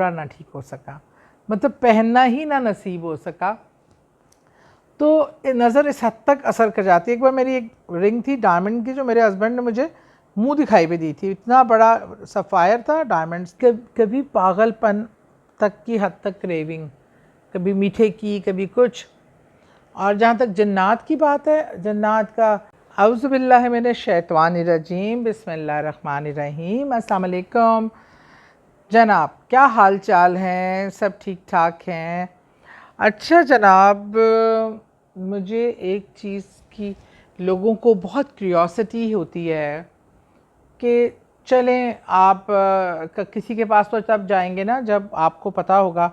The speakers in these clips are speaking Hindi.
जोड़ा ना ठीक हो सका, मतलब पहनना ही ना नसीब हो सका। तो नज़र इस हद तक असर कर जाती है। एक बार मेरी एक रिंग थी डायमंड की, जो मेरे हस्बैंड ने मुझे मुंह दिखाई पे दी थी, इतना बड़ा सफ़ायर था डायमंड्स। कभी पागलपन तक की हद तक क्रेविंग, कभी मीठे की, कभी कुछ। और जहाँ तक जन्नात की बात है, जन्नात का औज़ु बिल्लाहि मिनश शैतानिर रजीम बिस्मिल्लाहिर्रहमानिर्रहीम। अस्सलाम वालेकुम जनाब, क्या हाल चाल हैं? सब ठीक ठाक हैं? अच्छा जनाब, मुझे एक चीज़ की लोगों को बहुत क्यूरियोसिटी होती है कि चलें आप किसी के पास तो तब जाएंगे ना जब आपको पता होगा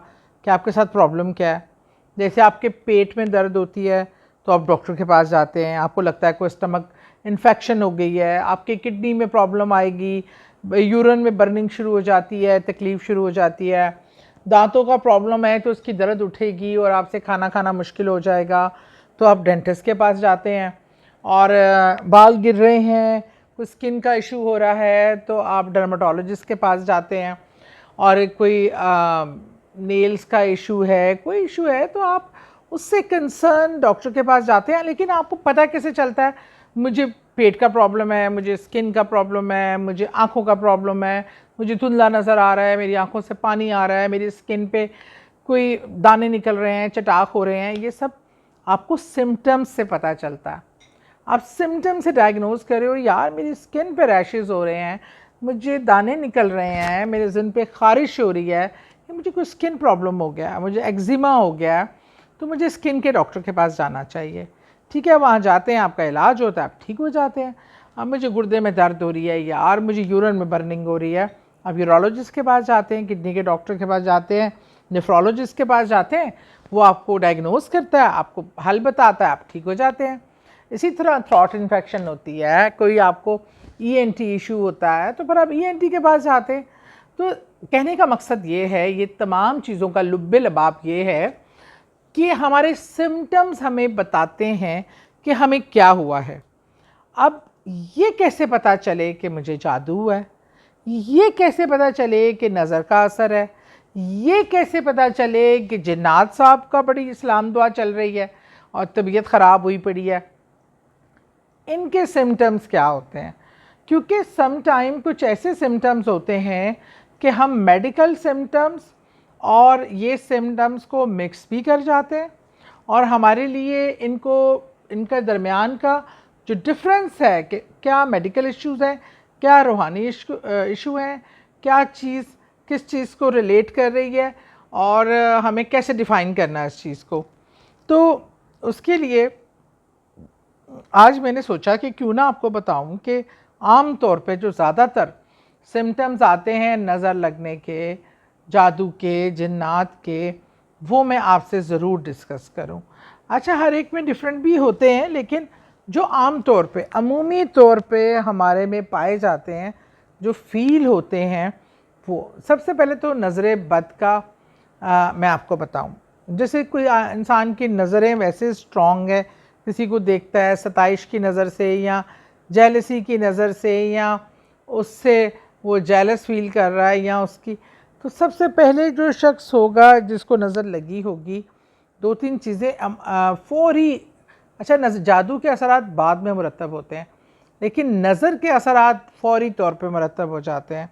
कि आपके साथ प्रॉब्लम क्या है। जैसे आपके पेट में दर्द होती है तो आप डॉक्टर के पास जाते हैं, आपको लगता है कोई स्टमक इन्फेक्शन हो गई है, आपके किडनी में प्रॉब्लम आएगी, यूरिन में बर्निंग शुरू हो जाती है, तकलीफ़ शुरू हो जाती है, दांतों का प्रॉब्लम है तो उसकी दर्द उठेगी और आपसे खाना खाना मुश्किल हो जाएगा तो आप डेंटिस्ट के पास जाते हैं। और बाल गिर रहे हैं, कोई स्किन का इशू हो रहा है तो आप डर्माटोलॉजिस्ट के पास जाते हैं। और कोई नेल्स का इशू है, कोई इशू है तो आप उससे कंसर्न डॉक्टर के पास जाते हैं। लेकिन आपको पता कैसे चलता है मुझे पेट का प्रॉब्लम है, मुझे स्किन का प्रॉब्लम है, मुझे आँखों का प्रॉब्लम है, मुझे धुंधला नज़र आ रहा है, मेरी आँखों से पानी आ रहा है, मेरी स्किन पे कोई दाने निकल रहे हैं, चटाक हो रहे हैं, ये सब आपको सिम्टम्स से पता चलता है। आप सिम्टम से डायग्नोज कर रहे हो, यार मेरी स्किन पे रैशेज़ हो रहे हैं, मुझे दाने निकल रहे हैं, मेरे जिन पे ख़ारिश हो रही है, या मुझे कोई स्किन प्रॉब्लम हो गया, मुझे एक्जिमा हो गया, तो मुझे स्किन के डॉक्टर के पास जाना चाहिए। ठीक है, वहाँ जाते हैं, आपका इलाज होता है, आप ठीक हो जाते हैं। अब मुझे गुर्दे में दर्द हो रही है, यार मुझे यूरिन में बर्निंग हो रही है, आप यूरोलॉजिस्ट के पास जाते हैं, किडनी के डॉक्टर के पास जाते हैं, नेफ्रोलॉजिस्ट के पास जाते हैं, वो आपको डायग्नोज करता है, आपको हल बताता है, आप ठीक हो जाते हैं। इसी तरह थ्रॉट इन्फेक्शन होती है, कोई आपको ईएनटी इशू होता है तो फिर आप ईएनटी के पास जाते हैं। तो कहने का मकसद ये है, ये तमाम चीज़ों का लुब्बे लबाब ये है कि हमारे सिम्टम्स हमें बताते हैं कि हमें क्या हुआ है। अब ये कैसे पता चले कि मुझे जादू हुआ है, ये कैसे पता चले कि नज़र का असर है, ये कैसे पता चले कि जिन्नात साहब का बड़ी इस्लाम दुआ चल रही है और तबीयत ख़राब हुई पड़ी है, इनके सिम्टम्स क्या होते हैं? क्योंकि सम टाइम कुछ ऐसे सिम्टम्स होते हैं कि हम मेडिकल सिम्टम्स और ये सिम्टम्स को मिक्स भी कर जाते हैं, और हमारे लिए इनका दरमियान का जो डिफरेंस है कि क्या मेडिकल इश्यूज़ हैं, क्या रूहानी इशू हैं, क्या चीज़ किस चीज़ को रिलेट कर रही है, और हमें कैसे डिफ़ाइन करना है इस चीज़ को। तो उसके लिए आज मैंने सोचा कि क्यों ना आपको बताऊं कि आम तौर पे जो ज़्यादातर सिम्टम्स आते हैं नज़र लगने के, जादू के, जिन्नात के, वो मैं आपसे ज़रूर डिस्कस करूं। अच्छा, हर एक में डिफरेंट भी होते हैं, लेकिन जो आम तौर पे अमूमी तौर पे हमारे में पाए जाते हैं, जो फ़ील होते हैं, वो सबसे पहले तो नज़र बद का मैं आपको बताऊं। जैसे कोई इंसान की नज़रें वैसे स्ट्रॉन्ग है, किसी को देखता है सताइश की नज़र से या जेलसी की नज़र से, या उससे वो जेलस फील कर रहा है या उसकी, तो सबसे पहले जो शख्स होगा जिसको नज़र लगी होगी, दो तीन चीज़ें फौरी। अच्छा, जादू के असरात बाद में मुरतब होते हैं, लेकिन नज़र के असरात फौरी तौर पे मुरतब हो जाते हैं।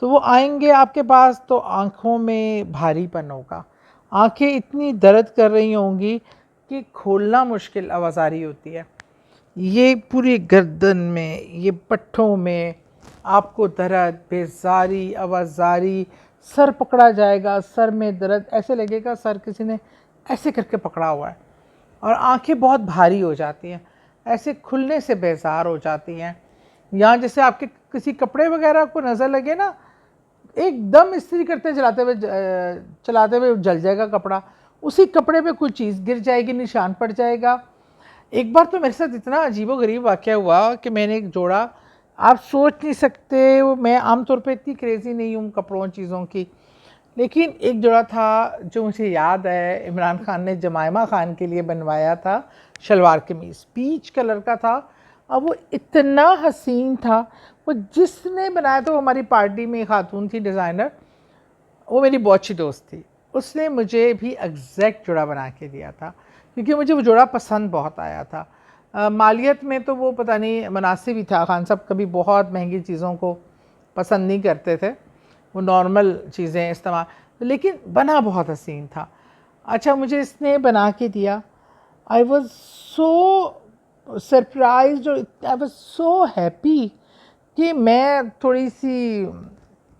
तो वो आएंगे आपके पास तो आँखों में भारीपन होगा, आँखें इतनी दर्द कर रही होंगी कि खोलना मुश्किल आवाज़ारी होती है, ये पूरी गर्दन में, ये पट्ठों में आपको दर्द, बेजारी, आवाज़ारी, सर पकड़ा जाएगा, सर में दर्द, ऐसे लगेगा सर किसी ने ऐसे करके पकड़ा हुआ है, और आंखें बहुत भारी हो जाती हैं, ऐसे खुलने से बेजार हो जाती हैं। या जैसे आपके किसी कपड़े वगैरह को नज़र लगे ना, एकदम इस्त्री करते चलाते हुए जल जाएगा कपड़ा, उसी कपड़े पे कोई चीज़ गिर जाएगी, निशान पड़ जाएगा। एक बार तो मेरे साथ इतना अजीबोगरीब वाक़या हुआ कि मैंने एक जोड़ा, आप सोच नहीं सकते, वो मैं आमतौर पे इतनी क्रेज़ी नहीं हूँ कपड़ों चीज़ों की, लेकिन एक जोड़ा था जो मुझे याद है, इमरान खान ने जमाइमा खान के लिए बनवाया था, शलवार कमीज़ पीच कलर का था। अब वो इतना हसीन था, वो जिसने बनाया था, वो हमारी पार्टी में खातून थी डिज़ाइनर, वो मेरी बहुत अच्छी दोस्त थी, उसने मुझे भी एग्जैक्ट जोड़ा बना के दिया था, क्योंकि मुझे वो जोड़ा पसंद बहुत आया था। मालियत में तो वो पता नहीं मुनासिब ही था, खान साहब कभी बहुत महंगी चीज़ों को पसंद नहीं करते थे, वो नॉर्मल चीज़ें इस्तेमाल, लेकिन बना बहुत हसीन था। अच्छा, मुझे इसने बना के दिया, I was so surprise, I was so happy कि मैं थोड़ी सी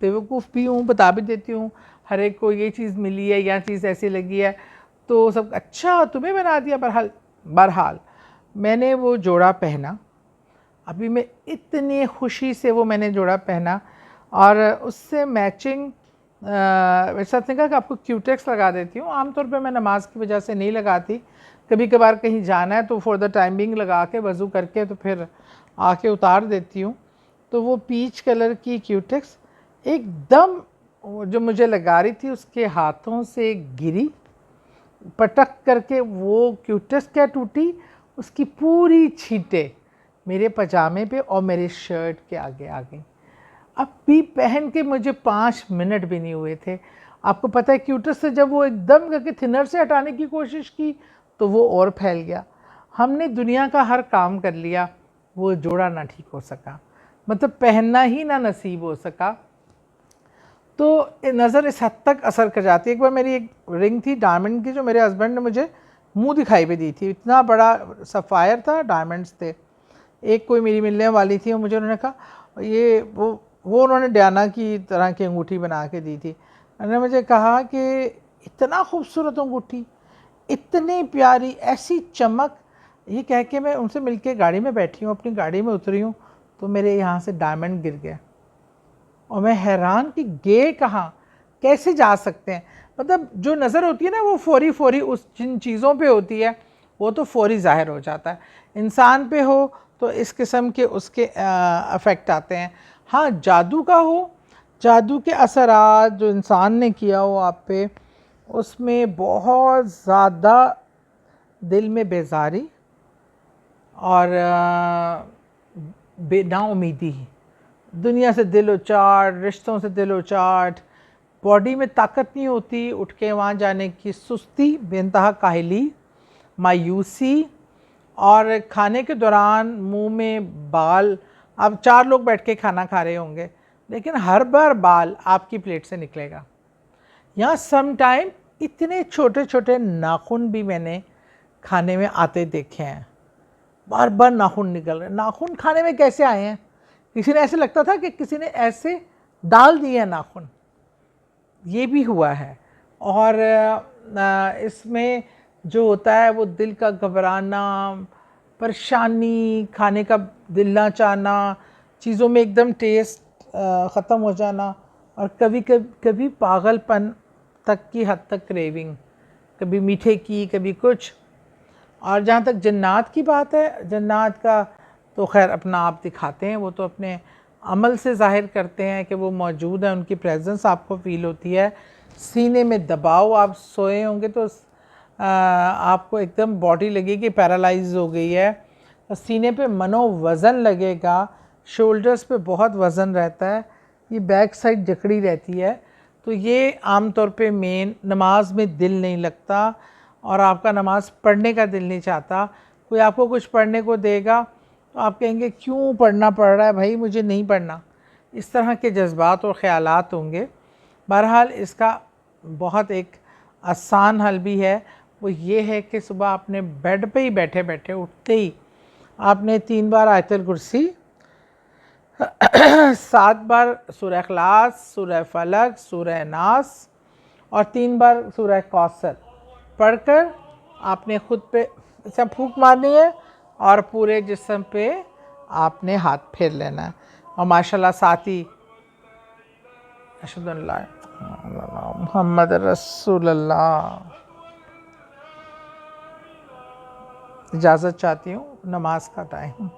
बेवकूफ़ भी हूँ, बता भी देती हूँ हर एक को ये चीज़ मिली है या चीज़ ऐसी लगी है, तो सब अच्छा तुम्हें बना दिया। बहरहाल मैंने वो जोड़ा पहना, अभी मैं इतनी खुशी से वो मैंने जोड़ा पहना, और उससे मैचिंग मेरे साथ ने कहा कि आपको क्यूटेक्स लगा देती हूँ। आमतौर पे मैं नमाज की वजह से नहीं लगाती, कभी कभार कहीं जाना है तो फॉर द टाइमिंग लगा के वज़ू करके तो फिर आके उतार देती हूँ। तो वो पीच कलर की क्यूटेक्स एकदम जो मुझे लगा रही थी उसके हाथों से गिरी, पटक करके वो क्यूटेक्स क्या टूटी, उसकी पूरी छींटे मेरे पजामे पे और मेरे शर्ट के आगे आ गई। अब भी पहन के मुझे 5 मिनट भी नहीं हुए थे। आपको पता है क्यूटेक्स से जब वो एकदम करके थिनर से हटाने की कोशिश की तो वो और फैल गया। हमने दुनिया का हर काम कर लिया, वो जोड़ा ना ठीक हो सका, मतलब पहनना ही ना नसीब हो सका। तो नज़र इस हद तक असर कर जाती है। एक बार मेरी एक रिंग थी डायमंड की, जो मेरे हस्बैंड ने मुझे मुंह दिखाई पे दी थी, इतना बड़ा सफ़ायर था, डायमंड्स थे। एक कोई मेरी मिलने वाली थी और मुझे उन्होंने कहा ये वो उन्होंने डायना की तरह की अंगूठी बना के दी थी। उन्होंने मुझे कहा कि इतना खूबसूरत अंगूठी, इतनी प्यारी, ऐसी चमक। ये कह के मैं उनसे मिलके गाड़ी में बैठी हूँ, अपनी गाड़ी में उतरी हूँ तो मेरे यहाँ से डायमंड गिर गया और मैं हैरान कि गए कहाँ, कैसे जा सकते हैं। मतलब जो नज़र होती है ना वो फौरी उस जिन चीज़ों पे होती है वो तो फौरी ज़ाहिर हो जाता है, इंसान पे हो तो इस किस्म के उसके अफेक्ट आते हैं। हाँ, जादू का हो, जादू के असरात जो इंसान ने किया हो आप पे, उसमें बहुत ज़्यादा दिल में बेजारी और नाउमीदी, दुनिया से दिल उचाट, रिश्तों से दिल उचाट, बॉडी में ताकत नहीं होती उठ के वहाँ जाने की, सुस्ती, बेइंतहा काहली, मायूसी, और खाने के दौरान मुंह में बाल। अब 4 लोग बैठ के खाना खा रहे होंगे लेकिन हर बार बाल आपकी प्लेट से निकलेगा। यहाँ सम टाइम इतने छोटे छोटे नाखून भी मैंने खाने में आते देखे हैं, बार बार नाखून निकल रहे। नाखून खाने में कैसे आए हैं, किसी ने ऐसे लगता था कि किसी ने ऐसे डाल दिए नाखून, ये भी हुआ है। और इसमें जो होता है वो दिल का घबराना, परेशानी, खाने का दिल ना चाहना, चीज़ों में एकदम टेस्ट ख़त्म हो जाना, और कभी पागलपन तक की हद तक क्रेविंग, कभी मीठे की कभी कुछ। और जहाँ तक जन्नात की बात है, जन्नात का तो खैर अपना आप दिखाते हैं, वो तो अपने अमल से ज़ाहिर करते हैं कि वो मौजूद है, उनकी प्रेजेंस आपको फ़ील होती है। सीने में दबाव, आप सोए होंगे तो आपको एकदम बॉडी लगेगी पैरालाइज हो गई है, सीने पे मनो वज़न लगेगा, शोल्डर्स पे बहुत वज़न रहता है, ये बैक साइड जकड़ी रहती है। तो ये आम तौर पे मेन, नमाज में दिल नहीं लगता और आपका नमाज पढ़ने का दिल नहीं चाहता। कोई आपको कुछ पढ़ने को देगा तो आप कहेंगे क्यों पढ़ना पड़ रहा है भाई, मुझे नहीं पढ़ना। इस तरह के जज्बात और ख़यालात होंगे। बहरहाल इसका बहुत एक आसान हल भी है, वो ये है कि सुबह आपने बेड पे ही बैठे बैठे उठते ही आपने 3 बार आयतुल कुर्सी, 7 बार सूरह इखलास, सूरह फलक, सूरह नास और 3 बार सूरह कौसर पढ़कर आपने ख़ुद पे ऐसा फूंक मारनी है और पूरे जिस्म पे आपने हाथ फेर लेना है। और माशाल्लाह साथ ही अशहदु अल्ला मुहम्मद रसूलुल्लाह, इजाज़त चाहती हूँ, नमाज का टाइम।